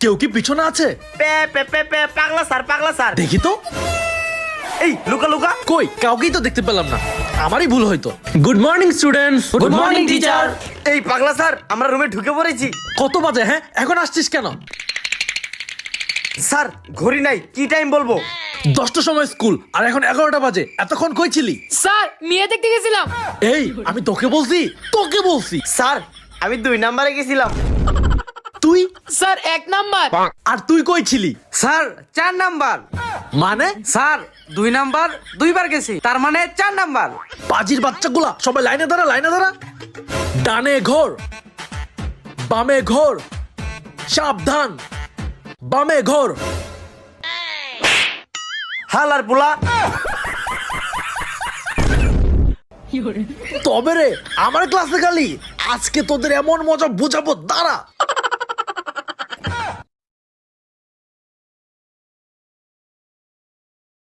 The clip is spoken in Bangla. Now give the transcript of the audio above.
কেউ কি পিছনে আছে? পে পে পে পে পাগলা স্যার দেখি তো। এই লুকা লুকা কই, কাউকেই তো দেখতে পেলাম না। আমারই ভুল হয়তো। Good morning students. Good morning teacher. এই পাগলা স্যার আমরা রুমে ঢুকে পড়েছি। কত বাজে? হ্যাঁ, এখন আসছিস কেন? স্যার ঘড়ি নাই, কি টাইম বলবো? 10টার সময় স্কুল, আর এখন 11টা বাজে। এতক্ষণ কই ছিলি? স্যার মেয়ে দেখতে গেছিলাম। এই, আমি তোকে বলছি। স্যার আমি 2 নাম্বারে গেছিলাম। তুই? Sir 1 number. আর তুই কই ছিলি? Sir 4 number. মানে? স্যার 2 নাম্বার 2 বার গেছি, তার মানে 4 নাম্বার। পাজির বাচ্চাগুলা সবাই লাইনে দাঁড়া। ডানে ঘোর, বামে ঘোর, সাবধান, বামে ঘোর। হালার পোলা। তবে রে, আমার ক্লাসে গালি। আজকে তোদের এমন মজা বুঝাবো, দাঁড়া।